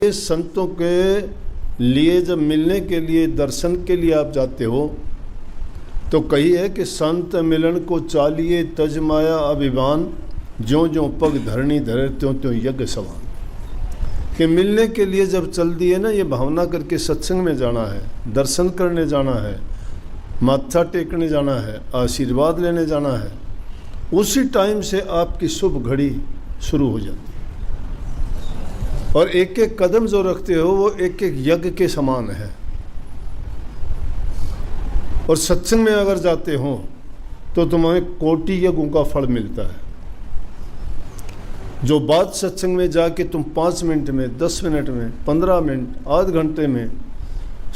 संतों के लिए जब मिलने के लिए दर्शन के लिए आप जाते हो तो कही है कि संत मिलन को चालिए तज माया अभिमान, ज्यों ज्यों पग धरणी धरे त्यों त्यों यज्ञ समान। कि मिलने के लिए जब चल दिए ना, ये भावना करके सत्संग में जाना है, दर्शन करने जाना है, माथा टेकने जाना है, आशीर्वाद लेने जाना है, उसी टाइम से आपकी शुभ घड़ी शुरू हो जाती है। और एक एक कदम जो रखते हो वो एक एक यज्ञ के समान है। और सत्संग में अगर जाते हो तो तुम्हें कोटि यज्ञों का फल मिलता है। जो बात सत्संग में जाके तुम 5 मिनट में, 10 मिनट में, 15 मिनट, आध घंटे में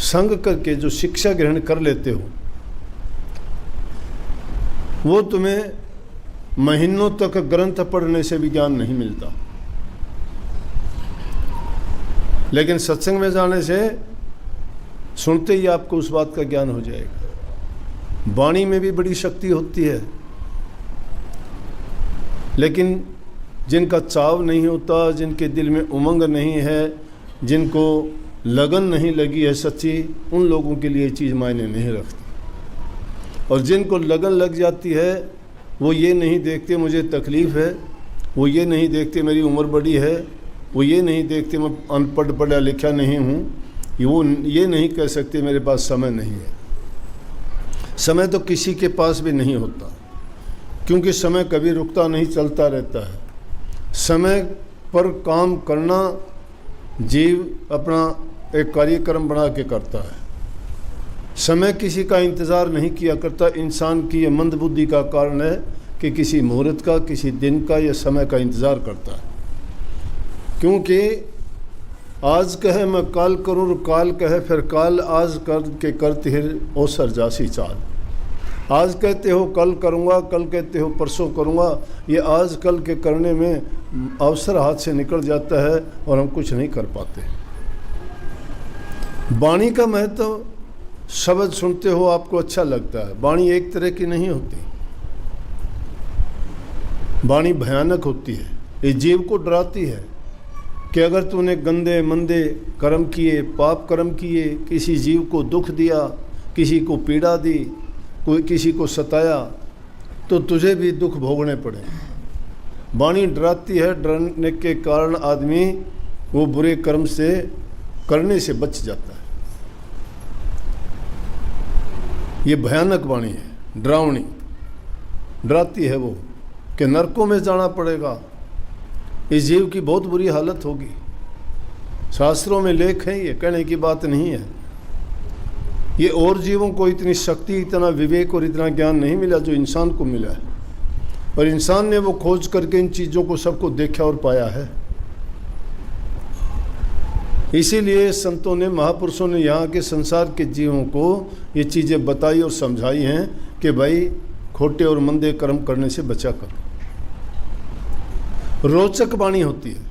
संग करके जो शिक्षा ग्रहण कर लेते हो, वो तुम्हें महीनों तक ग्रंथ पढ़ने से भी ज्ञान नहीं मिलता। लेकिन सत्संग में जाने से सुनते ही आपको उस बात का ज्ञान हो जाएगा। वाणी में भी बड़ी शक्ति होती है, लेकिन जिनका चाव नहीं होता, जिनके दिल में उमंग नहीं है, जिनको लगन नहीं लगी है सच्ची, उन लोगों के लिए चीज़ मायने नहीं रखती। और जिनको लगन लग जाती है वो ये नहीं देखते मुझे तकलीफ़ है, वो ये नहीं देखते मेरी उम्र बड़ी है, वो ये नहीं देखते मैं अनपढ़ पढ़ा लिखा नहीं हूँ, वो ये नहीं कह सकते मेरे पास समय नहीं है। समय तो किसी के पास भी नहीं होता, क्योंकि समय कभी रुकता नहीं, चलता रहता है। समय पर काम करना जीव अपना एक कार्यक्रम बना के करता है। समय किसी का इंतज़ार नहीं किया करता। इंसान की यह मंदबुद्धि का कारण है कि किसी मुहूर्त का, किसी दिन का या समय का इंतज़ार करता है। क्योंकि आज कहे मैं काल करूँ, काल कहे फिर काल, आज कर के करते हिर ओसर जासी चाल। आज कहते हो कल करूँगा, कल कहते हो परसों करूँगा, ये आज कल के करने में अवसर हाथ से निकल जाता है और हम कुछ नहीं कर पाते। वाणी का महत्व, शब्द सुनते हो आपको अच्छा लगता है। वाणी एक तरह की नहीं होती, वाणी भयानक होती है। ये जीव को डराती है कि अगर तूने गंदे मंदे कर्म किए, पाप कर्म किए, किसी जीव को दुख दिया, किसी को पीड़ा दी, कोई किसी को सताया, तो तुझे भी दुख भोगने पड़े। वाणी डराती है। डरने के कारण आदमी वो बुरे कर्म से करने से बच जाता है। ये भयानक वाणी है, डरावनी। डराती है वो कि नरकों में जाना पड़ेगा, इस जीव की बहुत बुरी हालत होगी। शास्त्रों में लेख है, ये कहने की बात नहीं है। ये और जीवों को इतनी शक्ति, इतना विवेक और इतना ज्ञान नहीं मिला जो इंसान को मिला है। और इंसान ने वो खोज करके इन चीज़ों को सबको देखा और पाया है। इसीलिए संतों ने, महापुरुषों ने यहाँ के संसार के जीवों को ये चीज़ें बताई और समझाई हैं कि भाई खोटे और मंदे कर्म करने से बचा करो। रोचक वाणी होती है,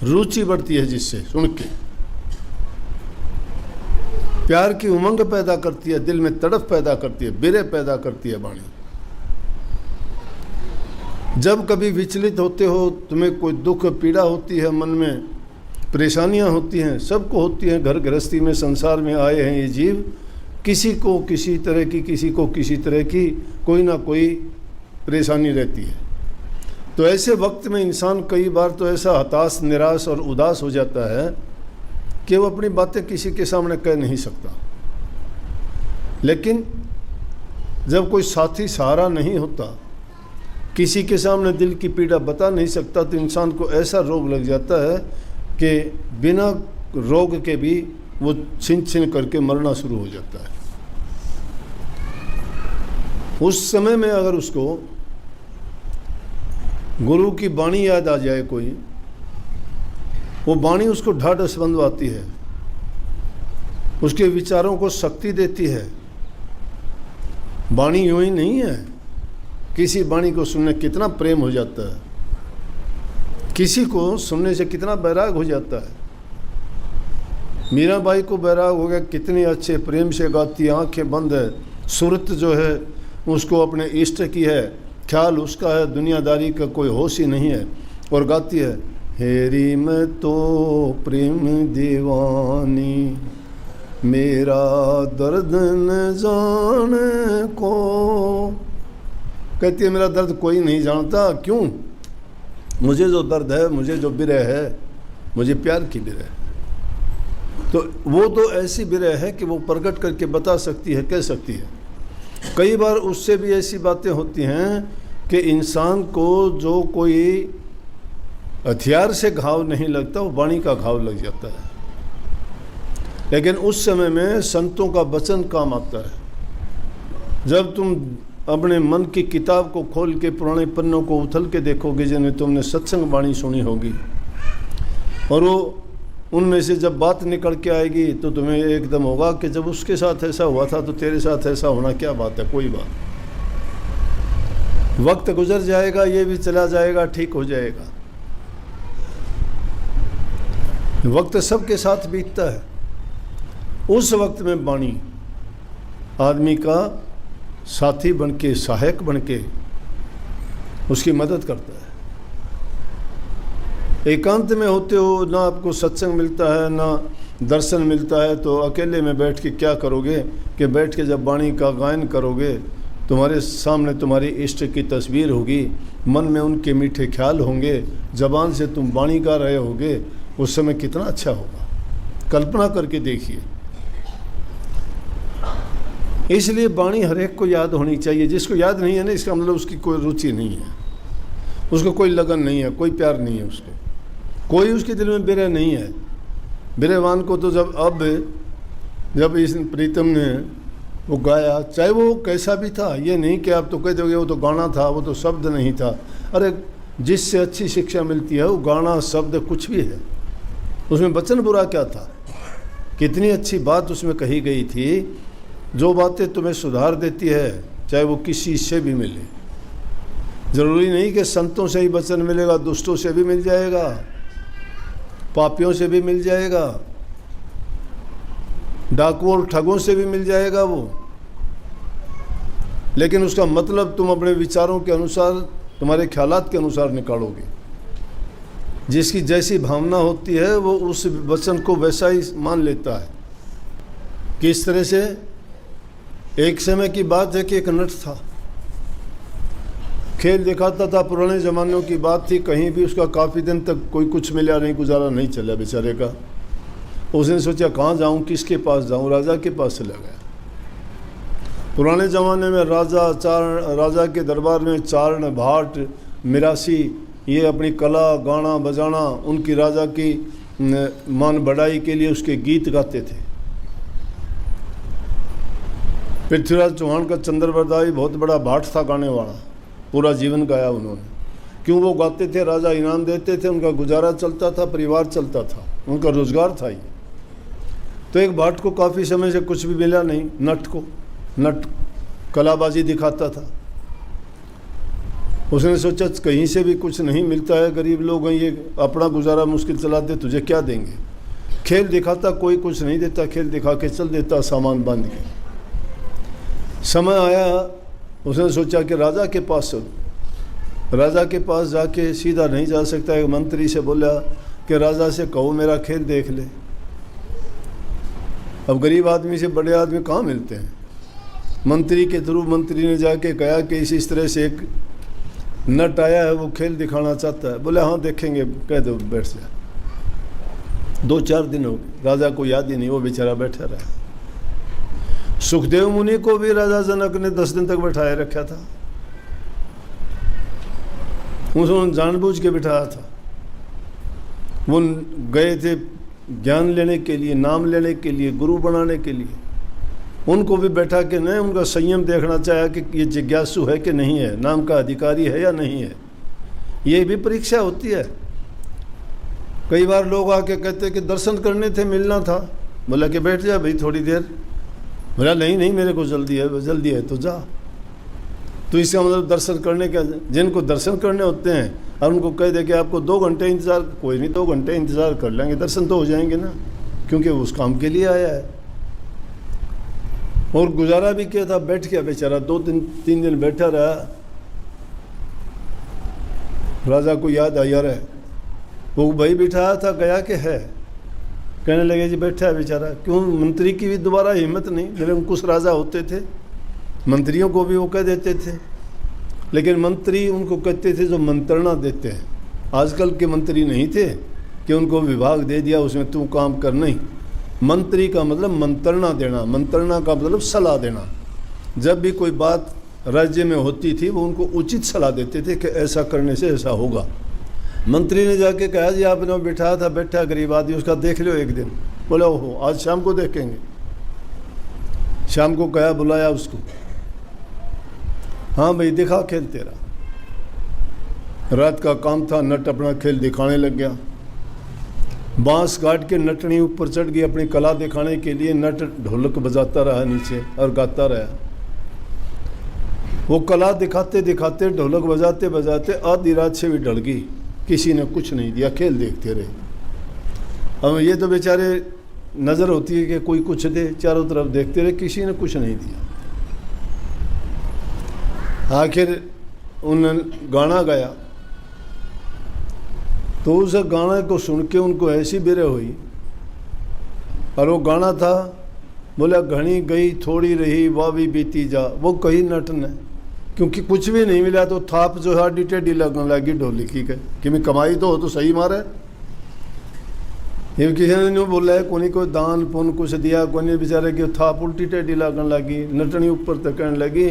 रुचि बढ़ती है जिससे सुन के, प्यार की उमंग पैदा करती है, दिल में तड़प पैदा करती है, बिरह पैदा करती है वाणी। जब कभी विचलित होते हो, तुम्हें कोई दुख पीड़ा होती है, मन में परेशानियां होती हैं, सबको होती हैं। घर गृहस्थी में, संसार में आए हैं ये जीव, किसी को किसी तरह की, किसी को किसी तरह की कोई ना कोई परेशानी रहती है। तो ऐसे वक्त में इंसान कई बार तो ऐसा हताश, निराश और उदास हो जाता है कि वो अपनी बातें किसी के सामने कह नहीं सकता। लेकिन जब कोई साथी सहारा नहीं होता, किसी के सामने दिल की पीड़ा बता नहीं सकता, तो इंसान को ऐसा रोग लग जाता है कि बिना रोग के भी वो छिन छिन करके मरना शुरू हो जाता है। उस समय में अगर उसको गुरु की वाणी याद आ जाए कोई, वो वाणी उसको ढाढ़स बंधवाती है, उसके विचारों को शक्ति देती है। वाणी यूं ही नहीं है, किसी वाणी को सुनने कितना प्रेम हो जाता है, किसी को सुनने से कितना बैराग हो जाता है। मीराबाई को बैराग हो गया, कितने अच्छे प्रेम से गाती है, आंखें बंद है, सूरत जो है उसको अपने इष्ट की है, ख्याल उसका है, दुनियादारी का कोई होश ही नहीं है, और गाती है हेरी मैं तो प्रेम दीवानी, मेरा दर्द न जाने को। कहती है मेरा दर्द कोई नहीं जानता, क्यों? मुझे जो दर्द है, मुझे जो बिरह है, मुझे प्यार की बिरह है। तो वो तो ऐसी बिरह है कि वो प्रकट करके बता सकती है, कह सकती है। कई बार उससे भी ऐसी बातें होती हैं कि इंसान को जो कोई हथियार से घाव नहीं लगता, वो वाणी का घाव लग जाता है। लेकिन उस समय में संतों का वचन काम आता है। जब तुम अपने मन की किताब को खोल के पुराने पन्नों को उथल के देखोगे, जिनमें तुमने सत्संग वाणी सुनी होगी, और वो उनमें से जब बात निकल के आएगी तो तुम्हें एकदम होगा कि जब उसके साथ ऐसा हुआ था तो तेरे साथ ऐसा होना क्या बात है, कोई बात। वक्त गुजर जाएगा, ये भी चला जाएगा, ठीक हो जाएगा। वक्त सबके साथ बीतता है। उस वक्त में वाणी आदमी का साथी बनके, सहायक बनके उसकी मदद करता है। एकांत में होते हो, ना आपको सत्संग मिलता है, ना दर्शन मिलता है, तो अकेले में बैठ के क्या करोगे कि बैठ के जब वाणी का गायन करोगे, तुम्हारे सामने तुम्हारी इष्ट की तस्वीर होगी, मन में उनके मीठे ख्याल होंगे, ज़बान से तुम वाणी गा रहे होगे, उस समय कितना अच्छा होगा। कल्पना करके देखिए। इसलिए वाणी हर एक को याद होनी चाहिए। जिसको याद नहीं है ना, इसका मतलब उसकी कोई रुचि नहीं है, उसको कोई लगन नहीं है, कोई प्यार नहीं है, उसको कोई उसके दिल में बिरह नहीं है। बिरहवान को तो जब इस प्रीतम ने वो गाया, चाहे वो कैसा भी था, ये नहीं कि आप तो कह दोगे वो तो गाना था, वो तो शब्द नहीं था। अरे जिससे अच्छी शिक्षा मिलती है वो गाना, शब्द कुछ भी है। उसमें वचन बुरा क्या था? कितनी अच्छी बात उसमें कही गई थी, जो बातें तुम्हें सुधार देती है, चाहे वो किसी से भी मिले। ज़रूरी नहीं कि संतों से ही वचन मिलेगा, दुष्टों से भी मिल जाएगा, पापियों से भी मिल जाएगा, डाकुओं और ठगों से भी मिल जाएगा वो। लेकिन उसका मतलब तुम अपने विचारों के अनुसार, तुम्हारे ख्यालात के अनुसार निकालोगे। जिसकी जैसी भावना होती है वो उस वचन को वैसा ही मान लेता है। किस तरह से? एक समय की बात है कि एक नट था, खेल दिखाता था। पुराने ज़मानों की बात थी, कहीं भी उसका काफ़ी दिन तक कोई कुछ मिला नहीं, गुजारा नहीं चला बेचारे का। उसने सोचा कहाँ जाऊँ, किसके पास जाऊँ? राजा के पास चला गया। पुराने ज़माने में राजा के दरबार में चारण, भाट, मिरासी, ये अपनी कला, गाना बजाना, उनकी राजा की मान बढ़ाई के लिए उसके गीत गाते थे। पृथ्वीराज चौहान का चंद्रवरदाई बहुत बड़ा भाट था गाने वाला, पूरा जीवन गाया उन्होंने। क्यों? वो गाते थे, राजा इनाम देते थे, उनका गुजारा चलता था, परिवार चलता था, उनका रोजगार था ये। तो एक भाट को काफ़ी समय से कुछ भी मिला नहीं, नट कलाबाजी दिखाता था। उसने सोचा कहीं से भी कुछ नहीं मिलता है, गरीब लोग हैं, ये अपना गुजारा मुश्किल चलाते, तुझे क्या देंगे? खेल दिखाता, कोई कुछ नहीं देता, खेल दिखा के चल देता सामान बांध के। समय आया, उसने सोचा कि राजा के पास चलूं। राजा के पास जाके सीधा नहीं जा सकता, एक मंत्री से बोला कि राजा से कहो मेरा खेल देख ले। अब गरीब आदमी से बड़े आदमी कहाँ मिलते हैं? मंत्री के थ्रू मंत्री ने जाके कहा कि इस तरह से एक नट आया है, वो खेल दिखाना चाहता है। बोले हाँ देखेंगे, कह दो, बैठ जा। 2-4 दिन हो गए, राजा को याद ही नहीं, वो बेचारा बैठा रहा। सुखदेव मुनि को भी राजा जनक ने 10 दिन तक बैठाए रखा था। उन्होंने जानबूझ के बिठाया था। वो गए थे ज्ञान लेने के लिए, नाम लेने के लिए, गुरु बनाने के लिए। उनको भी बैठा के नहीं, उनका संयम देखना चाहा कि ये जिज्ञासु है कि नहीं है, नाम का अधिकारी है या नहीं है। ये भी परीक्षा होती है। कई बार लोग आके कहते कि दर्शन करने थे, मिलना था। बोला कि बैठ जा भाई थोड़ी देर। बोला नहीं मेरे को जल्दी है तो जा। तो इसका मतलब दर्शन करने का, जिनको दर्शन करने होते हैं और उनको कह दे कि आपको 2 घंटे इंतज़ार, कोई नहीं 2 घंटे इंतज़ार कर लेंगे, दर्शन तो हो जाएंगे ना, क्योंकि वो उस काम के लिए आया है। और गुजारा भी किया था, बैठ गया बेचारा, 2-3 दिन बैठा रहा। राजा को याद आया, यार वो भाई बिठाया था, गया कि है? कहने लगे जी बैठा है बेचारा। क्यों? मंत्री की भी दोबारा हिम्मत नहीं। मेरे अंकुश राजा होते थे, मंत्रियों को भी वो कह देते थे, लेकिन मंत्री उनको कहते थे जो मंत्रणा देते हैं। आजकल के मंत्री नहीं थे कि उनको विभाग दे दिया उसमें तू काम कर, नहीं। मंत्री का मतलब मंत्रणा देना, मंत्रणा का मतलब सलाह देना। जब भी कोई बात राज्य में होती थी वो उनको उचित सलाह देते थे कि ऐसा करने से ऐसा होगा। मंत्री ने जाके कहा जी आपने बिठाया था, बैठा गरीब आदमी, उसका देख लो एक दिन। बोला ओहो आज शाम को देखेंगे। शाम को कहा, बुलाया उसको, हाँ भाई दिखा खेल तेरा। रात का काम था, नट अपना खेल दिखाने लग गया। बांस काट के नटनी ऊपर चढ़ गई अपनी कला दिखाने के लिए। नट ढोलक बजाता रहा नीचे और गाता रहा। वो कला दिखाते दिखाते, ढोलक बजाते बजाते आधी रात से भी ढल गई। किसी ने कुछ नहीं दिया, खेल देखते रहे। अब ये तो बेचारे नज़र होती है कि कोई कुछ दे, चारों तरफ देखते रहे, किसी ने कुछ नहीं दिया। आखिर उन्होंने गाना गाया, तो उस गाने को सुन के उनको ऐसी बेरे हुई। और वो गाना था, बोला घनी गई थोड़ी रही वाह भी बीती जा। वो कही नट ने, क्योंकि कुछ भी नहीं मिला तो थाप जो है डी टेढ़ी लगने लगी ढोलकी के कि मैं कमाई तो हो तो सही मारे। ये किसी ने नहीं बोला है, कोई दान पुण्य कुछ दिया, कोई बेचारे की थाप उल्टी टेढ़ी लगने लगी। नटनी ऊपर तकने लगी,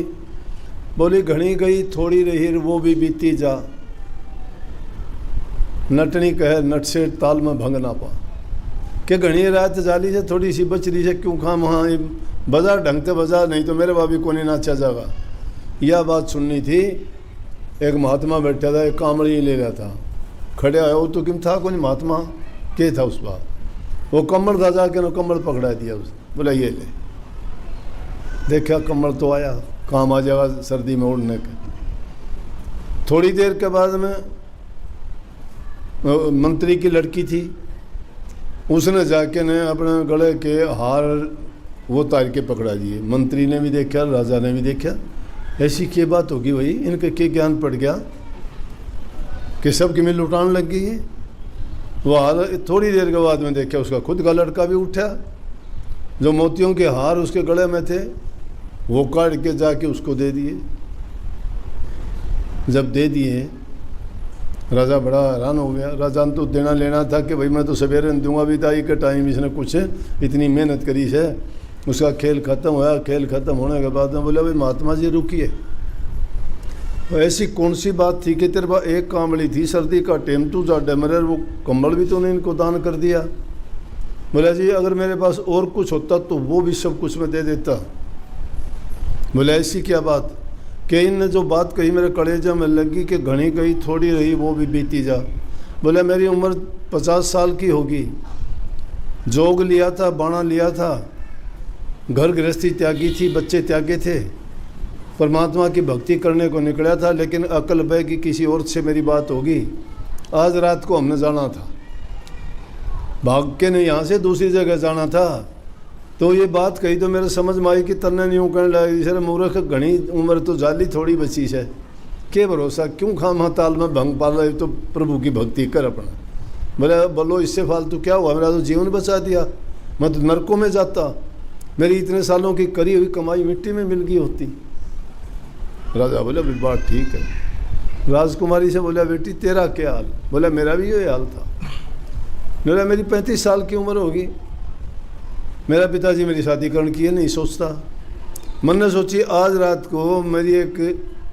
बोली घनी गई थोड़ी रही वो भी बीती जा। नटनी कहे नट से ताल में भंग ना पा कि घनी रात जाली से थोड़ी सी बच रही है, क्यों खाम हाँ बजा ढंग से बजा, नहीं तो मेरे बाबी को नहीं नाचा जाएगा। यह बात सुननी थी। एक महात्मा बैठा था, एक कामड़ी ले रहा था, खड़े आया वो तो किम था कोई महात्मा के था उस बात। वो कमर था, जाके ना कमर पकड़ा दिया उसने, बोला ये ले। देखा कमर तो आया, काम आ जाएगा सर्दी में उड़ने के। थोड़ी देर के बाद में मंत्री की लड़की थी, उसने जाके ने अपने गले के हार वो तार के पकड़ा दिए। मंत्री ने भी देखा, राजा ने भी देखा। ऐसी क्या बात होगी भाई, इनके क्या ज्ञान पड़ गया कि सब की मिल लुटाने लग गई है। वो हार थोड़ी देर के बाद में देखा उसका खुद का लड़का भी उठा, जो मोतियों के हार उसके गले में थे वो काट के जाके उसको दे दिए। जब दे दिए राजा बड़ा हैरान हो गया। राजा ने तो देना लेना था कि भाई मैं तो सवेरे दूंगा भी था, एक टाइम इसने कुछ इतनी मेहनत करी है। उसका खेल ख़त्म हुआ। खेल ख़त्म होने के बाद में बोला भाई महात्मा जी रुकिए, ऐसी कौन सी बात थी कि तेरे पास एक कामड़ी थी, सर्दी का टेम तू जा डमरर, वो कंबल भी तूने इनको दान कर दिया। बोला जी अगर मेरे पास और कुछ होता तो वो भी सब कुछ मैं दे देता। बोला ऐसी क्या बात कि इनने जो बात कही मेरे कलेजे में लगी कि घनी गई थोड़ी रही वो भी बीती जा। बोला मेरी उम्र 50 साल की होगी, जोग लिया था, बाणा लिया था, घर गृहस्थी त्यागी थी, बच्चे त्यागे थे, परमात्मा की भक्ति करने को निकला था, लेकिन अकल बह की किसी और से मेरी बात होगी। आज रात को हमने जाना था, भाग के नहीं यहाँ से दूसरी जगह जाना था। तो ये बात कही तो मेरे समझ में आई कि तन्ने नहीं कहने लगी, सर मूर्ख घनी उम्र तो जाली थोड़ी बची है, के भरोसा क्यों खाम ताल में भंग पा रहे, तो प्रभु की भक्ति कर अपना। बोले बोलो इससे फालतू क्या हुआ, मेरा तो जीवन बचा दिया, मैं तो नरकों में जाता, मेरी इतने सालों की करी हुई कमाई मिट्टी में मिल गई होती। राजा बोले बात ठीक है। राजकुमारी से बोला बेटी तेरा क्या हाल? बोला मेरा भी यही हाल था। बोला मेरी 35 साल की उम्र होगी, मेरा पिताजी मेरी शादी करने की नहीं सोचता। मन ने सोची आज रात को मेरी एक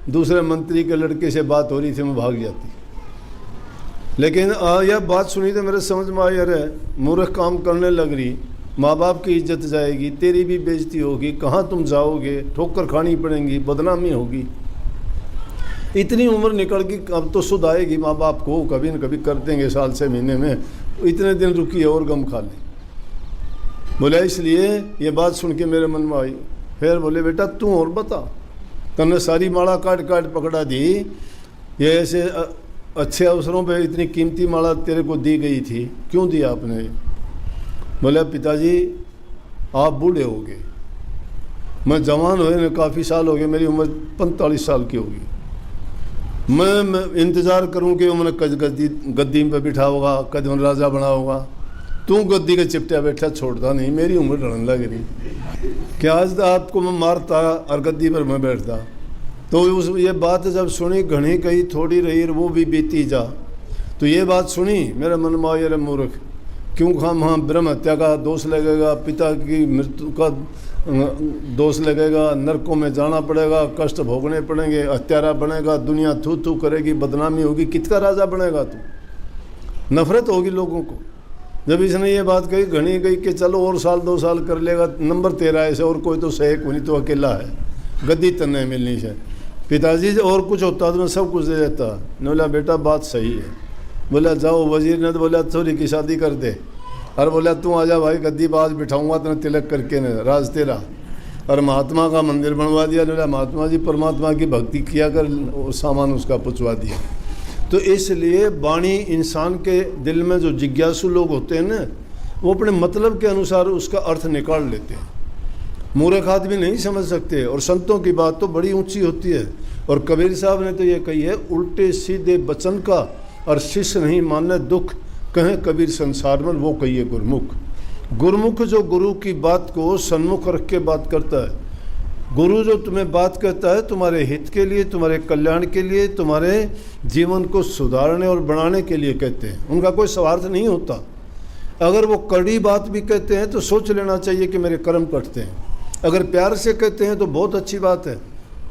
दूसरे मंत्री के लड़के से बात हो रही थी, मैं भाग जाती। लेकिन यह बात सुनी तो मेरे समझ में आई, अरे मूर्ख काम करने लग रही, माँ बाप की इज्जत जाएगी, तेरी भी बेइज्जती होगी, कहाँ तुम जाओगे, ठोकर खानी पड़ेगी, बदनामी होगी। इतनी उम्र निकल गई, अब तो सुध आएगी माँ बाप को, कभी न कभी कर देंगे साल से महीने में, इतने दिन रुकी और गम खा ले। बोला इसलिए ये बात सुन के मेरे मन में आई। फिर बोले बेटा तू और बता, तूने सारी माला काट काट पकड़ा दी, ये ऐसे अच्छे अवसरों पे इतनी कीमती माला तेरे को दी गई थी, क्यों दिया आपने? बोले पिताजी आप बूढ़े हो गए, मैं जवान हुए काफ़ी साल हो गए, मेरी उम्र 45 साल की होगी। मैं इंतज़ार करूं कि उन्हें कद गद्दी पे बिठा होगा, कद उन राजा बना होगा। तू गद्दी के चिपटिया बैठा छोड़ता नहीं, मेरी उम्र ढलने लग रही क्या आज आपको मैं मारता और गद्दी पर मैं बैठता। तो उस ये बात जब सुनी घनी कही थोड़ी रही वो भी बीती जा। तो ये बात सुनी मेरे मन में आया, रे मूर्ख क्यों खाम हाँ ब्रह्म हत्या का दोष लगेगा, पिता की मृत्यु का दोष लगेगा, नरकों में जाना पड़ेगा, कष्ट भोगने पड़ेंगे, हत्यारा बनेगा, दुनिया थू थू करेगी, बदनामी होगी, किसका राजा बनेगा तू। नफरत होगी लोगों को। जब इसने ये बात कही घनी गई कि चलो और साल 2 साल कर लेगा, नंबर 13 ऐसे और कोई तो सही कोई तो अकेला है, गद्दी तन्ने मिलनी है। पिताजी से और कुछ होता तो मैं सब कुछ दे देता। ने बोला बेटा बात सही है। बोला जाओ वजीर ने तो बोला छोरी की शादी कर दे, और बोला तू आजा भाई गद्दी बाज बिठाऊंगा तेने तिलक करके ने राज तेरा। और महात्मा का मंदिर बनवा दिया। बोला महात्मा जी परमात्मा की भक्ति किया कर, सामान उसका पुछवा दिया। तो इसलिए वाणी इंसान के दिल में जो जिज्ञासु लोग होते हैं ना, वो अपने मतलब के अनुसार उसका अर्थ निकाल लेते हैं। मूर्ख आदमी नहीं समझ सकते, और संतों की बात तो बड़ी ऊंची होती है। और कबीर साहब ने तो ये कही है, उल्टे सीधे वचन का और शिष्य नहीं माने दुख, कहें कबीर संसार में वो कहिए गुरमुख। गुरमुख जो गुरु की बात को सन्मुख रख के बात करता है। गुरु जो तुम्हें बात कहता है तुम्हारे हित के लिए, तुम्हारे कल्याण के लिए, तुम्हारे जीवन को सुधारने और बढ़ाने के लिए कहते हैं। उनका कोई स्वार्थ नहीं होता। अगर वो कड़ी बात भी कहते हैं तो सोच लेना चाहिए कि मेरे कर्म कटते हैं। अगर प्यार से कहते हैं तो बहुत अच्छी बात है,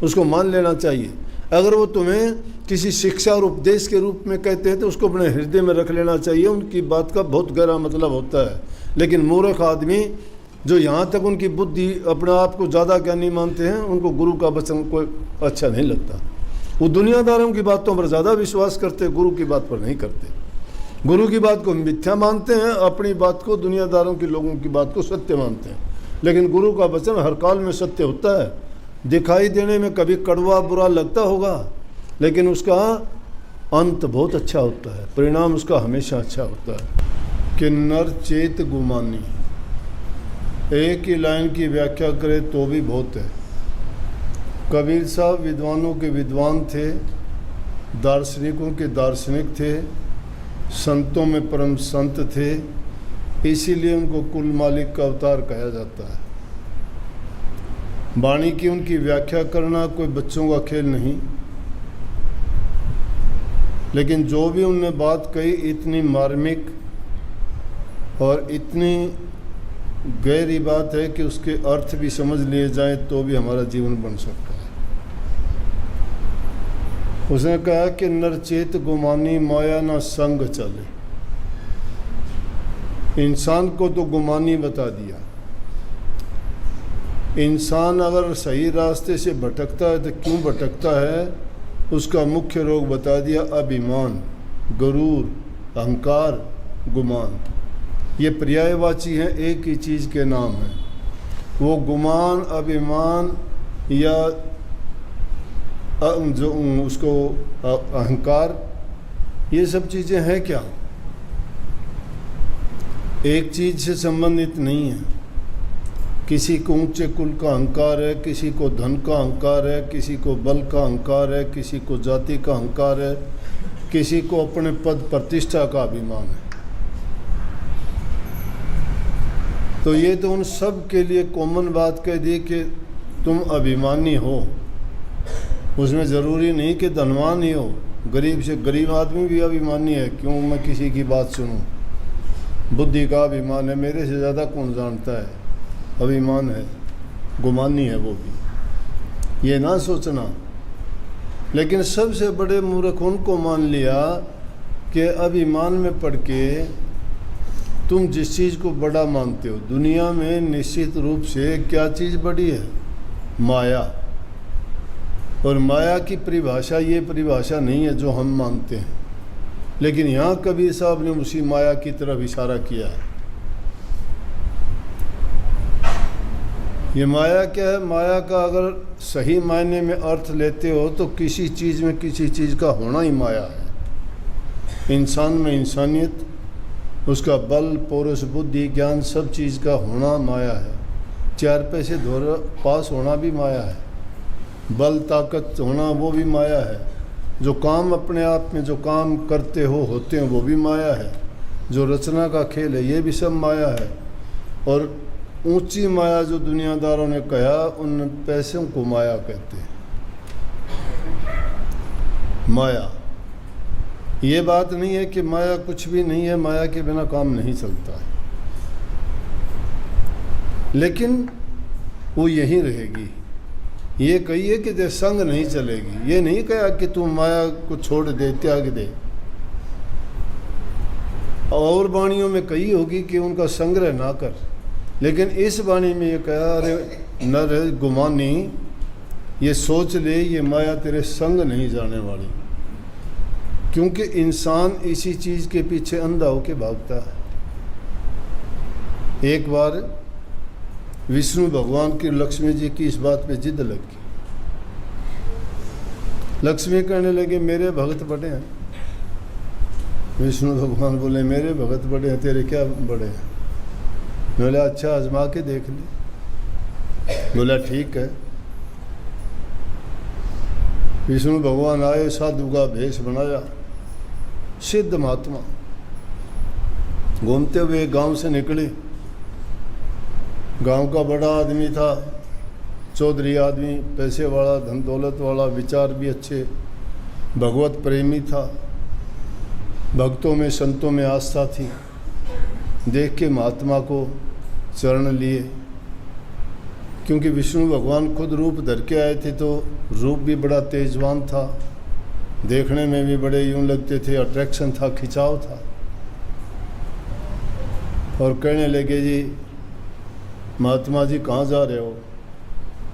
उसको मान लेना चाहिए। अगर वो तुम्हें किसी शिक्षा और उपदेश के रूप में कहते हैं तो उसको अपने हृदय में रख लेना चाहिए। उनकी बात का बहुत गहरा मतलब होता है। लेकिन मूर्ख आदमी जो यहाँ तक उनकी बुद्धि अपने आप को ज़्यादा ज्ञानी मानते हैं, उनको गुरु का वचन कोई अच्छा नहीं लगता। वो दुनियादारों की बातों पर ज़्यादा विश्वास करते, गुरु की बात पर नहीं करते। गुरु की बात को मिथ्या मानते हैं, अपनी बात को दुनियादारों की लोगों की बात को सत्य मानते हैं। लेकिन गुरु का वचन हर काल में सत्य होता है। दिखाई देने में कभी कड़वा बुरा लगता होगा, लेकिन उसका अंत बहुत अच्छा होता है, परिणाम उसका हमेशा अच्छा होता है। कि नर चेत गुमानी, एक ही लाइन की व्याख्या करें तो भी बहुत है। कबीर साहब विद्वानों के विद्वान थे, दार्शनिकों के दार्शनिक थे, संतों में परम संत थे, इसीलिए उनको कुल मालिक का अवतार कहा जाता है। वाणी की उनकी व्याख्या करना कोई बच्चों का खेल नहीं, लेकिन जो भी उनने बात कही इतनी मार्मिक और इतनी गहरी बात है कि उसके अर्थ भी समझ लिए जाए तो भी हमारा जीवन बन सकता है। उसने कहा कि नरचेत गुमानी माया ना संग चले। इंसान को तो गुमानी बता दिया। इंसान अगर सही रास्ते से भटकता है तो क्यों भटकता है, उसका मुख्य रोग बता दिया, अभिमान, गरूर, अहंकार, गुमान। ये पर्यायवाची हैं, एक ही चीज़ के नाम हैं। वो गुमान, अभिमान या जो उसको अहंकार, ये सब चीज़ें हैं क्या, एक चीज़ से संबंधित नहीं है। किसी को ऊंचे कुल का अहंकार है, किसी को धन का अहंकार है, किसी को बल का अहंकार है, किसी को जाति का अहंकार है, किसी को अपने पद प्रतिष्ठा का अभिमान है। तो ये तो उन सब के लिए कॉमन बात कह दी कि तुम अभिमानी हो। उसमें ज़रूरी नहीं कि धनवान ही हो, गरीब से गरीब आदमी भी अभिमानी है। क्यों मैं किसी की बात सुनूं, बुद्धि का अभिमान है, मेरे से ज़्यादा कौन जानता है, अभिमान है, गुमानी है वो भी, ये ना सोचना। लेकिन सबसे बड़े मूर्ख उनको मान लिया कि अभिमान में पड़ के तुम जिस चीज़ को बड़ा मानते हो, दुनिया में निश्चित रूप से क्या चीज़ बड़ी है, माया। और माया की परिभाषा ये परिभाषा नहीं है जो हम मानते हैं। लेकिन यहाँ कबीर साहब ने उसी माया की तरफ इशारा किया है। ये माया क्या है, माया का अगर सही मायने में अर्थ लेते हो तो किसी चीज़ में किसी चीज़ का होना ही माया है। इंसान में इंसानियत, उसका बल, पौरुष, बुद्धि, ज्ञान, सब चीज़ का होना माया है। 4 पैसे पास होना भी माया है, बल ताकत होना वो भी माया है, जो काम अपने आप में जो काम करते हो होते हैं वो भी माया है, जो रचना का खेल है ये भी सब माया है। और ऊंची माया जो दुनियादारों ने कहा उन पैसों को माया कहते हैं। माया ये बात नहीं है कि माया कुछ भी नहीं है, माया के बिना काम नहीं चलता है, लेकिन वो यहीं रहेगी। ये कहिए कि दे संग नहीं चलेगी, ये नहीं कहा कि तू माया को छोड़ दे, त्याग दे। और वाणियों में कही होगी कि उनका संग्रह ना कर, लेकिन इस वाणी में ये कहा, अरे नर गुमानी, ये सोच ले ये माया तेरे संग नहीं जाने वाली, क्योंकि इंसान इसी चीज़ के पीछे अंधा होके भागता है। एक बार विष्णु भगवान की लक्ष्मी जी की इस बात पे जिद लगी। लक्ष्मी कहने लगे मेरे भगत बड़े हैं। विष्णु भगवान बोले मेरे भगत बड़े हैं, तेरे क्या बड़े हैं? बोला अच्छा आजमा के देख ले। बोला ठीक है। विष्णु भगवान आए, साधु का भेष बनाया, सिद्ध महात्मा घूमते हुए गांव से निकले। गांव का बड़ा आदमी था, चौधरी आदमी, पैसे वाला, धन दौलत वाला, विचार भी अच्छे, भगवत प्रेमी था, भक्तों में संतों में आस्था थी। देख के महात्मा को चरण लिए, क्योंकि विष्णु भगवान खुद रूप धर के आए थे, तो रूप भी बड़ा तेजवान था, देखने में भी बड़े यूं लगते थे, अट्रैक्शन था, खिंचाव था। और कहने लगे जी महात्मा जी कहाँ जा रहे हो?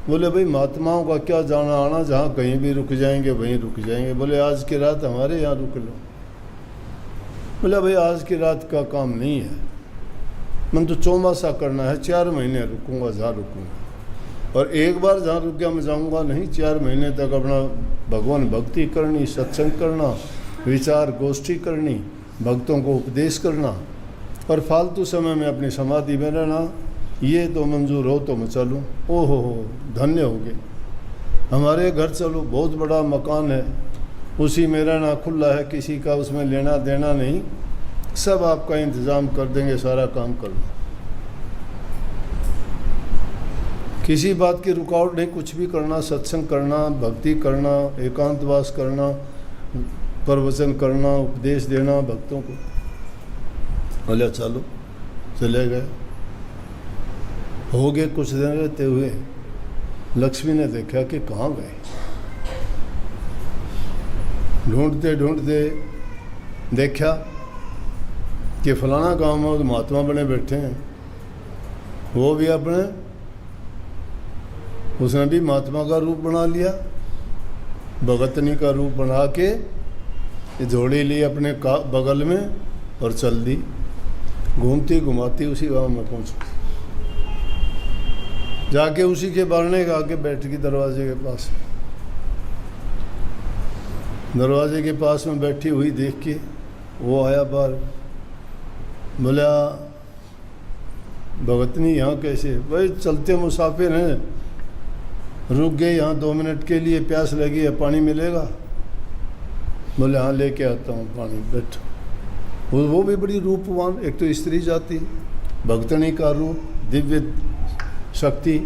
बोले भाई महात्माओं का क्या जाना आना, जहाँ कहीं भी रुक जाएंगे वहीं रुक जाएंगे। बोले आज की रात हमारे यहाँ रुक लो। बोला भाई आज की रात का काम नहीं है, मन तो चौमासा करना है, 4 महीने रुकूंगा जहाँ रुकूंगा, और एक बार जहाँ रुक गया मैं जाऊँगा नहीं। 4 महीने तक अपना भगवान भक्ति करनी, सत्संग करना, विचार गोष्ठी करनी, भक्तों को उपदेश करना, और फालतू समय में अपनी समाधि में रहना, ये तो मंजूर हो तो मैं चलूँ। ओहो हो धन्य हो गए, हमारे घर चलो, बहुत बड़ा मकान है, उसी में रहना, खुला है, किसी का उसमें लेना देना नहीं, सब आपका इंतज़ाम कर देंगे, सारा काम करना, किसी बात की रुकावट नहीं, कुछ भी करना, सत्संग करना, भक्ति करना, एकांतवास करना, प्रवचन करना, उपदेश देना भक्तों को। बोले चलो, चले गए। हो गए कुछ दिन रहते हुए, लक्ष्मी ने देखा कि कहाँ गए। ढूंढते ढूंढते देखा कि फलाना गांव में महात्मा बने बैठे हैं, वो भी अपने, उसने भी महात्मा का रूप बना लिया, भगतनी का रूप बना के जोड़ी ली अपने बगल में और चल दी। घूमती घुमाती उसी गांव में पहुंची, जाके उसी के बारने के आके बैठ गई, दरवाजे के पास। दरवाजे के पास में बैठी हुई देख के वो आया बाहर। बोला भगतनी यहाँ कैसे? भाई चलते मुसाफिर हैं, रुक गए यहाँ 2 मिनट के लिए, प्यास लगी है, पानी मिलेगा? बोले हाँ लेके आता हूँ पानी, बैठो। वो भी बड़ी रूपवान, एक तो स्त्री जाति, भगतनी का रूप, दिव्य शक्ति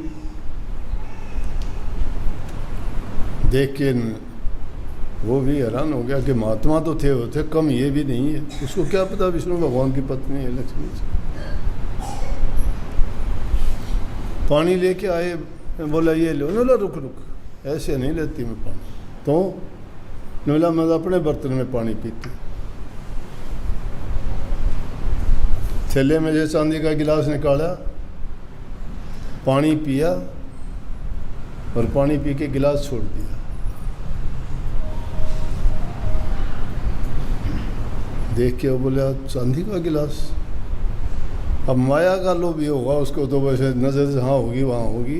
देख के वो भी हैरान हो गया कि महात्मा तो थे, होते कम ये भी नहीं है। उसको क्या पता विष्णु भगवान की पत्नी है लक्ष्मी जी। पानी लेके आए, बोला ये लो। बोला रुक रुक, ऐसे नहीं लेती मैं पानी। तो बोला मैं अपने बर्तन में पानी पीती। थैले में जैसे चांदी का गिलास निकाला, पानी पिया और पानी पी के गिलास छोड़ दिया। देख के वो बोले चांदी का गिलास। अब माया का लोभ ये होगा उसको, तो वैसे नजर जहाँ होगी वहाँ होगी।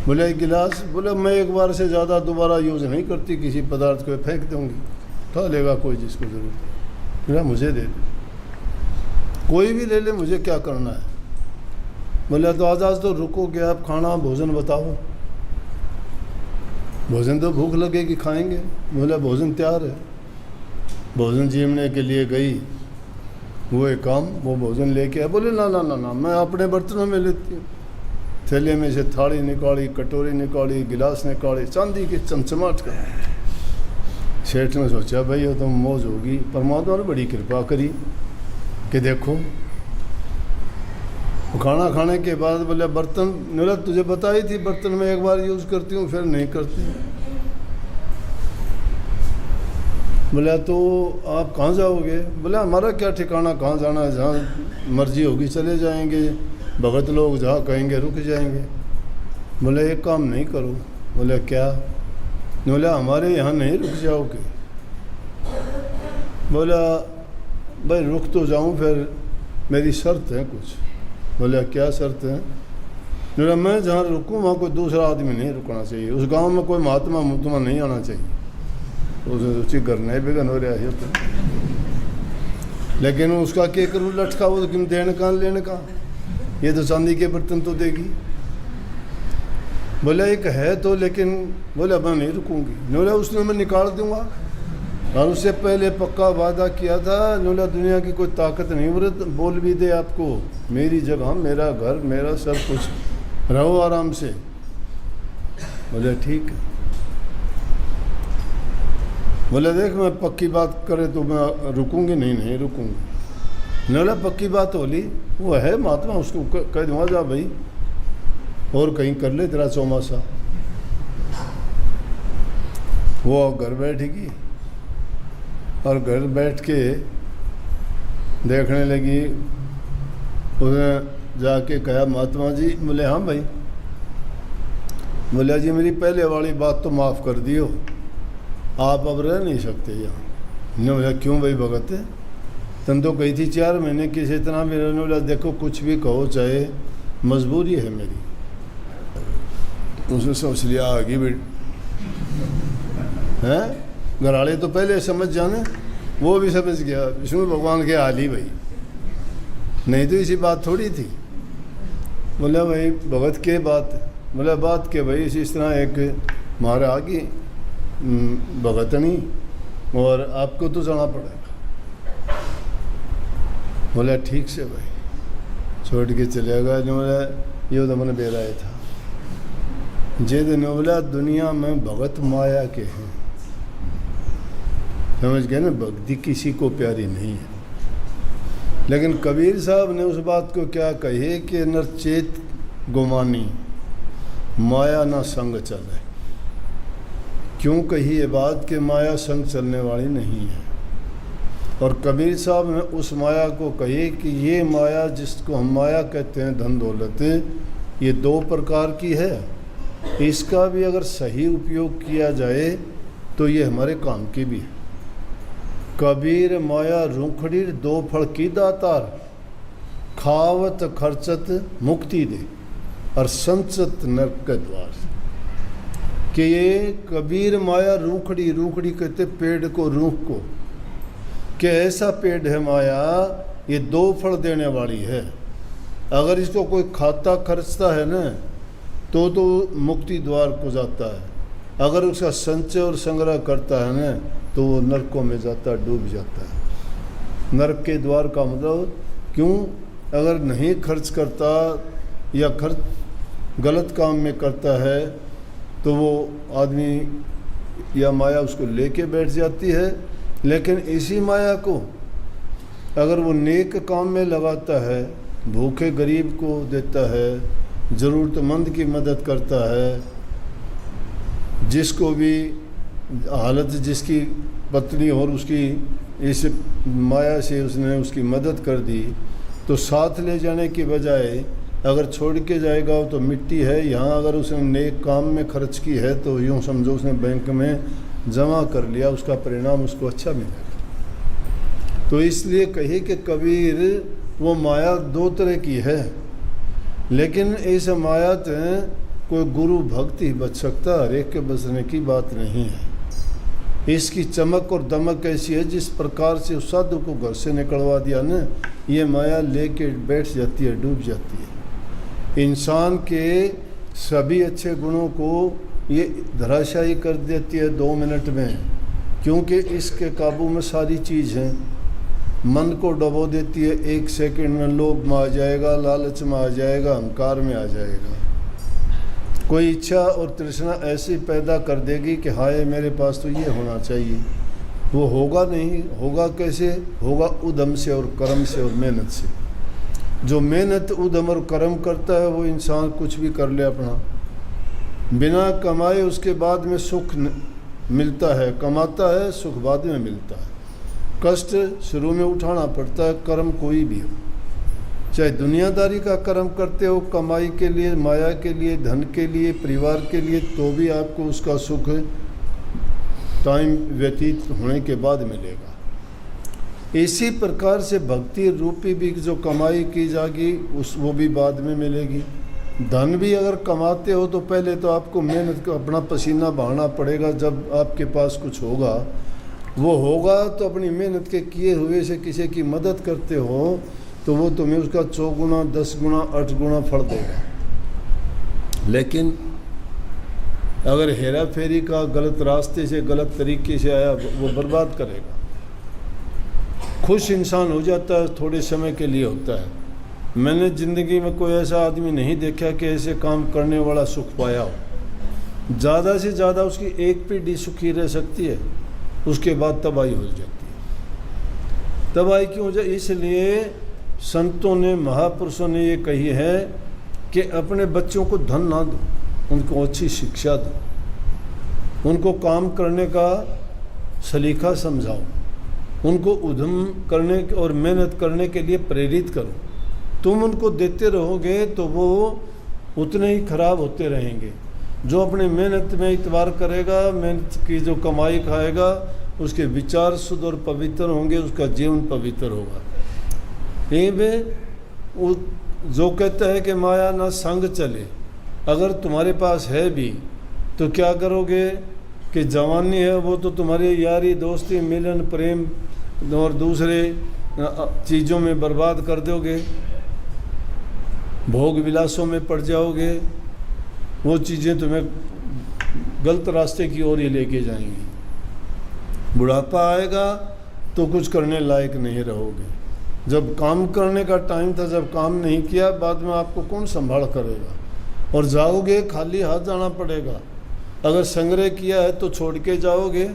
बोले एक गिलास, बोले मैं एक बार से ज़्यादा दोबारा यूज़ नहीं करती, किसी पदार्थ को फेंक दूँगी, खा लेगा कोई जिसको ज़रूरत है। बोला मुझे दे दे, कोई भी ले ले, मुझे क्या करना है। बोले तो आज तो रुकोगे आप, खाना भोजन बताओ। भोजन तो भूख लगेगी, खाएंगे। बोला भोजन तैयार है। भोजन जीवने के लिए गई, वो एक काम, वो भोजन लेके आए। बोले ना ना ना ना, मैं अपने बर्तनों में लेती हूँ। थैले में से थाली निकाली, कटोरी निकाली, गिलास निकाली, चांदी की चमचमाट कर। सेठ ने सोचा भाई ये तो मौज होगी। परमात्मा ने बड़ी कृपा करी कि देखो, खाना खाने के बाद बोले बर्तन, बोला तुझे बताई थी बर्तन में एक बार यूज़ करती हूँ फिर नहीं करती। बोला तो आप कहाँ जाओगे? बोला हमारा क्या ठिकाना, कहाँ जाना है, जहाँ मर्जी होगी चले जाएंगे, भगत लोग जहाँ कहेंगे रुक जाएंगे। बोले एक काम नहीं करो। बोले क्या? बोला हमारे यहाँ नहीं रुक जाओगे। बोला भाई रुक तो जाऊँ, फिर मेरी शर्त है कुछ। बोले क्या शर्त है? बोला मैं जहाँ रुकूँ वहाँ कोई दूसरा आदमी नहीं रुकना चाहिए, उस गांव में कोई महात्मा मुत्मा नहीं आना चाहिए। उसने सोची करना ही बेगन हो रहा है तो, लेकिन उसका क्या करूँ, लटका वो तो देने का लेने का, ये तो चांदी के बर्तन तो देगी। बोला एक है तो, लेकिन बोला मैं नहीं रुकूंगी। बोला उसने मैं निकाल दूंगा, और उससे पहले पक्का वादा किया था। बोला दुनिया की कोई ताकत नहीं बोल भी दे आपको, मेरी जगह, मेरा घर, मेरा सब कुछ, रहो आराम से। बोले ठीक है। बोले देख मैं पक्की बात करे तो मैं रुकूंगी, नहीं नहीं रुकूंगी। बोला पक्की बात होली, वो है महात्मा, उसको कह दूँगा जा भाई और कहीं कर ले तेरा चौमासा। वो घर बैठेगी और घर बैठ के देखने लगी। उसने जाके कहा महात्मा जी। बोले हाँ भाई। बोला जी मेरी पहले वाली बात तो माफ़ कर दियो, आप अब रह नहीं सकते यहाँ। ने बोला क्यों भाई भगत? तुम तो कही थी 4 महीने किसी तरह में रहने। बोला देखो कुछ भी कहो, चाहे मजबूरी है मेरी। उसने सोच लिया आगे भी हैं, घराड़े तो पहले समझ जाने, वो भी समझ गया विष्णु भगवान के हाल ही भाई, नहीं तो इसी बात थोड़ी थी। बोला भाई भगत के बात? बोला बात के भाई इस तरह एक हमारे आगे भगतनी, और आपको तो जाना पड़ेगा। बोला ठीक से भाई, छोड़ के चले गया। बोला ये तो मैंने बेराया था जे दिन। बोला दुनिया में भगत माया के हैं, समझ गए ना, भक्ति किसी को प्यारी नहीं है। लेकिन कबीर साहब ने उस बात को क्या कहे कि नरचेत गुमानी माया ना संग चले। क्यों कही ये बात कि माया संग चलने वाली नहीं है। और कबीर साहब ने उस माया को कहे कि ये माया जिसको हम माया कहते हैं, धन दौलत, ये 2 प्रकार की है। इसका भी अगर सही उपयोग किया जाए तो ये हमारे काम की भी है। कबीर माया रूखड़ी 2 फल की दातार, खावत खर्चत मुक्ति दे और संचत नरक के द्वार। कि ये कबीर माया रूखड़ी, रूखड़ी कहते पेड़ को, रूख को, कि ऐसा पेड़ है माया, ये 2 फल देने वाली है। अगर इसको कोई खाता खर्चता है ना तो मुक्ति द्वार को जाता है। अगर उसका संचय और संग्रह करता है ना तो वो नरकों में जाता है, डूब जाता है। नरक के द्वार का मतलब क्यों? अगर नहीं खर्च करता या खर्च गलत काम में करता है तो वो आदमी या माया उसको लेके बैठ जाती है। लेकिन इसी माया को अगर वो नेक काम में लगाता है, भूखे गरीब को देता है, ज़रूरतमंद की मदद करता है, जिसको भी हालत जिसकी पत्नी और उसकी इस माया से उसने उसकी मदद कर दी, तो साथ ले जाने की बजाय अगर छोड़ के जाएगा तो मिट्टी है। यहाँ अगर उसने नेक काम में खर्च की है तो यूँ समझो उसने बैंक में जमा कर लिया, उसका परिणाम उसको अच्छा मिलेगा। तो इसलिए कही कि कबीर वो माया 2 तरह की है, लेकिन इस माया से कोई गुरु भक्त ही बच सकता, हर एक के बचने की बात नहीं है। इसकी चमक और दमक ऐसी है, जिस प्रकार से उस साधु को घर से निकलवा दिया ना, ये माया लेके बैठ जाती है, डूब जाती है। इंसान के सभी अच्छे गुणों को ये धराशायी कर देती है 2 मिनट में, क्योंकि इसके काबू में सारी चीज़ है। मन को डबो देती है, 1 सेकंड में लोभ में आ जाएगा, लालच में आ जाएगा, अहंकार में आ जाएगा। कोई इच्छा और तृष्णा ऐसी पैदा कर देगी कि हाय मेरे पास तो ये होना चाहिए, वो होगा नहीं। होगा कैसे? होगा उद्यम से और कर्म से और मेहनत से। जो मेहनत, उद्यम और कर्म करता है वो इंसान कुछ भी कर ले अपना, बिना कमाए उसके बाद में सुख मिलता है। कमाता है, सुख बाद में मिलता है। कष्ट शुरू में उठाना पड़ता है, कर्म कोई भी हो, चाहे दुनियादारी का कर्म करते हो, कमाई के लिए, माया के लिए, धन के लिए, परिवार के लिए, तो भी आपको उसका सुख टाइम व्यतीत होने के बाद मिलेगा। इसी प्रकार से भक्ति रूपी भी जो कमाई की जाएगी वो भी बाद में मिलेगी। धन भी अगर कमाते हो तो पहले तो आपको मेहनत का अपना पसीना बहाना पड़ेगा। जब आपके पास कुछ होगा, वो होगा तो अपनी मेहनत के किए हुए से किसी की मदद करते हो तो वो तुम्हें उसका 4 गुना, 10 गुना, 8 गुना फल देगा। लेकिन अगर हेरा फेरी का गलत रास्ते से, गलत तरीके से आया, वो बर्बाद करेगा। खुश इंसान हो जाता है, थोड़े समय के लिए होता है। मैंने ज़िंदगी में कोई ऐसा आदमी नहीं देखा कि ऐसे काम करने वाला सुख पाया हो। ज़्यादा से ज़्यादा उसकी एक पीढ़ी सुखी रह सकती है, उसके बाद तबाही हो जाती है। तबाही क्यों हो जाए? इसलिए संतों ने, महापुरुषों ने ये कही है कि अपने बच्चों को धन ना दो, उनको अच्छी शिक्षा दो, उनको काम करने का सलीका समझाओ, उनको उद्यम करने और मेहनत करने के लिए प्रेरित करो। तुम उनको देते रहोगे तो वो उतने ही खराब होते रहेंगे। जो अपने मेहनत में इतबार करेगा, मेहनत की जो कमाई खाएगा, उसके विचार शुद्ध और पवित्र होंगे, उसका जीवन पवित्र होगा। वो जो कहता है कि माया ना संग चले, अगर तुम्हारे पास है भी तो क्या करोगे कि जवानी है वो तो तुम्हारी यारी दोस्ती, मिलन, प्रेम और दूसरे चीज़ों में बर्बाद कर दोगे, भोग विलासों में पड़ जाओगे। वो चीज़ें तुम्हें गलत रास्ते की ओर ही लेके जाएंगी। बुढ़ापा आएगा तो कुछ करने लायक नहीं रहोगे। जब काम करने का टाइम था, जब काम नहीं किया, बाद में आपको कौन संभाल करेगा? और जाओगे खाली हाथ जाना पड़ेगा। अगर संग्रह किया है तो छोड़ के जाओगे,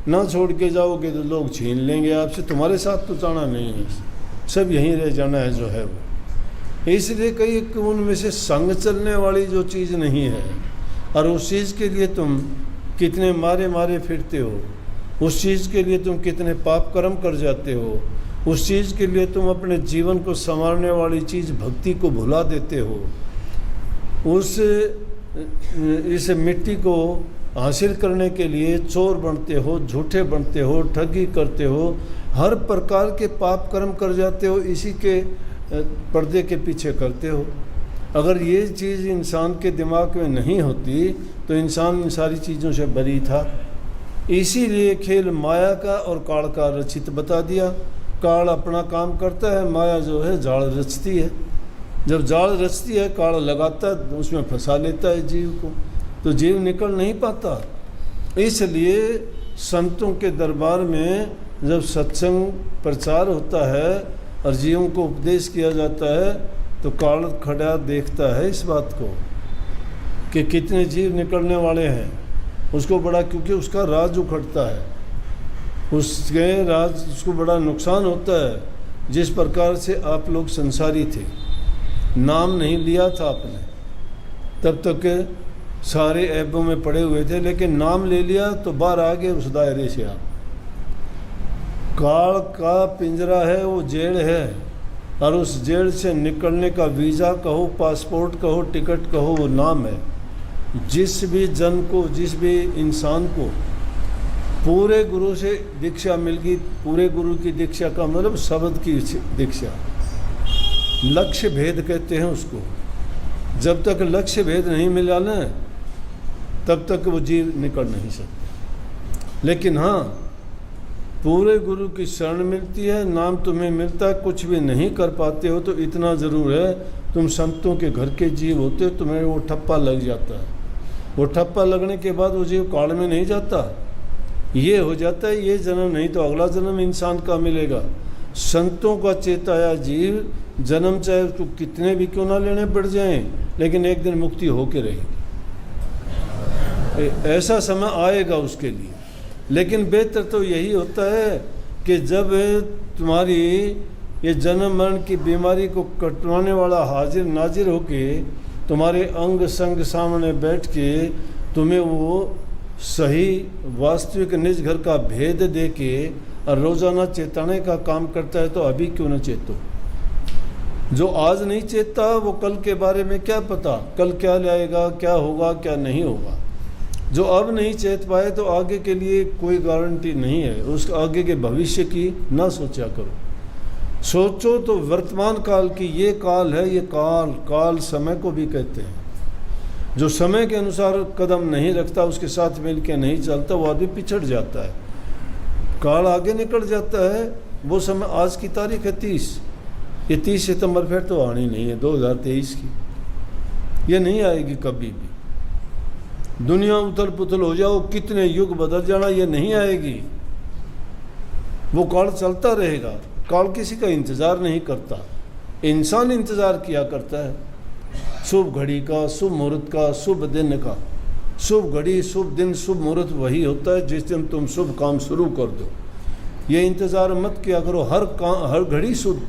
ना छोड़ के जाओगे तो लोग छीन लेंगे आपसे। तुम्हारे साथ तो जाना नहीं है, सब यहीं रह जाना है जो है वो। इसलिए कई उनमें से संग चलने वाली जो चीज़ नहीं है, और उस चीज़ के लिए तुम कितने मारे मारे फिरते हो, उस चीज़ के लिए तुम कितने पाप कर्म कर जाते हो, उस चीज़ के लिए तुम अपने जीवन को संवारने वाली चीज़ भक्ति को भुला देते हो। इस मिट्टी को हासिल करने के लिए चोर बनते हो, झूठे बनते हो, ठगी करते हो, हर प्रकार के पाप कर्म कर जाते हो, इसी के पर्दे के पीछे करते हो। अगर ये चीज़ इंसान के दिमाग में नहीं होती तो इंसान इन सारी चीज़ों से बरी था। इसीलिए खेल माया का और काल का रचित बता दिया। काल अपना काम करता है, माया जो है जाल रचती है। जब जाल रचती है, काल लगाता है, उसमें फंसा लेता है जीव को, तो जीव निकल नहीं पाता। इसलिए संतों के दरबार में जब सत्संग प्रचार होता है और जीवों को उपदेश किया जाता है तो काल खड़ा देखता है इस बात को कि कितने जीव निकलने वाले हैं। उसको बड़ा, क्योंकि उसका राज उखड़ता है, उसके राज, उसको बड़ा नुकसान होता है। जिस प्रकार से आप लोग संसारी थे, नाम नहीं लिया था आपने, तब तक सारे ऐबों में पड़े हुए थे, लेकिन नाम ले लिया तो बाहर आ गए उस दायरे से आप। काल का पिंजरा है, वो जेल है, और उस जेल से निकलने का वीज़ा कहो, पासपोर्ट कहो, टिकट कहो, वो नाम है। जिस भी जन को, जिस भी इंसान को पूरे गुरु से दीक्षा मिल गई, पूरे गुरु की दीक्षा का मतलब शब्द की दीक्षा, लक्ष्य भेद कहते हैं उसको। जब तक लक्ष्य भेद नहीं मिला ना, तब तक वो जीव निकल नहीं सकते। लेकिन हाँ, पूरे गुरु की शरण मिलती है, नाम तुम्हें मिलता है, कुछ भी नहीं कर पाते हो तो इतना ज़रूर है, तुम संतों के घर के जीव होते हो, तुम्हें वो ठप्पा लग जाता है। वो ठप्पा लगने के बाद वो जीव काल में नहीं जाता, ये हो जाता है ये जन्म नहीं तो अगला जन्म इंसान का मिलेगा। संतों का चेताया जीव जन्म चाहे उसको कितने भी क्यों ना लेने पड़ जाएं, लेकिन एक दिन मुक्ति होके रहेगी। ऐसा समय आएगा उसके लिए। लेकिन बेहतर तो यही होता है कि जब तुम्हारी ये जन्म मरण की बीमारी को कटवाने वाला हाजिर नाजिर होके तुम्हारे अंग संग सामने बैठ के तुम्हें वो सही वास्तविक निज घर का भेद दे के और रोज़ाना चेताने का काम करता है, तो अभी क्यों न चेतो। जो आज नहीं चेतता वो कल के बारे में क्या पता, कल क्या लाएगा, क्या होगा, क्या नहीं होगा। जो अब नहीं चेत पाए तो आगे के लिए कोई गारंटी नहीं है, उस आगे के भविष्य की ना सोचा करो। सोचो तो वर्तमान काल की, ये काल है, ये काल समय को भी कहते हैं। जो समय के अनुसार कदम नहीं रखता, उसके साथ मिल के नहीं चलता, वो आदमी पिछड़ जाता है, काल आगे निकल जाता है। वो समय आज की तारीख है 30, ये 30 सितंबर फिर तो आनी नहीं है 2023 की, ये नहीं आएगी कभी भी। दुनिया उथल पुथल हो जाओ, कितने युग बदल जाना, ये नहीं आएगी। वो काल चलता रहेगा। काल किसी का इंतज़ार नहीं करता, इंसान इंतज़ार किया करता है शुभ घड़ी का, शुभ मुहूर्त का, शुभ दिन का। शुभ घड़ी, शुभ दिन, शुभ मुहूर्त वही होता है जिस दिन तुम शुभ काम शुरू कर दो। ये इंतज़ार मत किया करो हर घड़ी शुभ।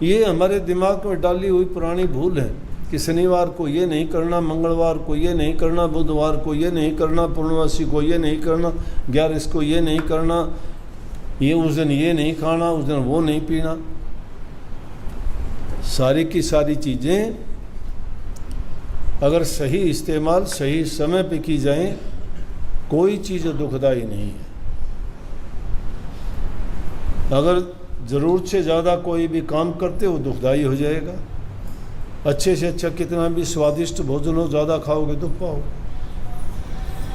ये हमारे दिमाग में डाली हुई पुरानी भूल है कि शनिवार को ये नहीं करना, मंगलवार को ये नहीं करना, बुधवार को ये नहीं करना, पूर्णवासी को ये नहीं करना, 11 को ये नहीं करना, ये उस दिन ये नहीं खाना, उस दिन वो नहीं पीना। सारी की सारी चीज़ें अगर सही इस्तेमाल सही समय पे की जाए, कोई चीज़ दुखदाई नहीं है। अगर ज़रूरत से ज़्यादा कोई भी काम करते हो दुखदाई हो जाएगा। अच्छे से अच्छा कितना भी स्वादिष्ट भोजन हो, ज़्यादा खाओगे दुख पाओगे।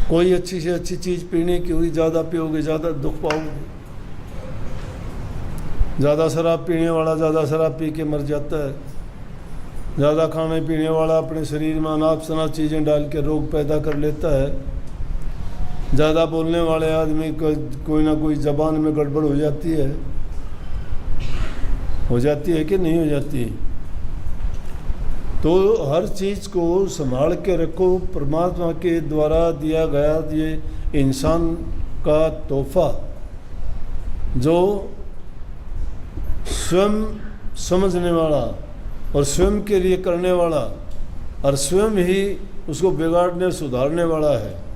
कोई अच्छी से अच्छी चीज़ पीने की हुई, ज़्यादा पियोगे ज़्यादा दुख पाओगे। ज़्यादा शराब पीने वाला ज़्यादा शराब पी के मर जाता है। ज़्यादा खाने पीने वाला अपने शरीर में अनाप शनाप चीज़ें डाल के रोग पैदा कर लेता है। ज़्यादा बोलने वाले आदमी को कोई ना कोई ज़बान में गड़बड़ हो जाती है कि नहीं हो जाती। तो हर चीज़ को संभाल के रखो। परमात्मा के द्वारा दिया गया ये इंसान का तोहफा, जो स्वयं समझने वाला और स्वयं के लिए करने वाला और स्वयं ही उसको बिगाड़ने सुधारने वाला है।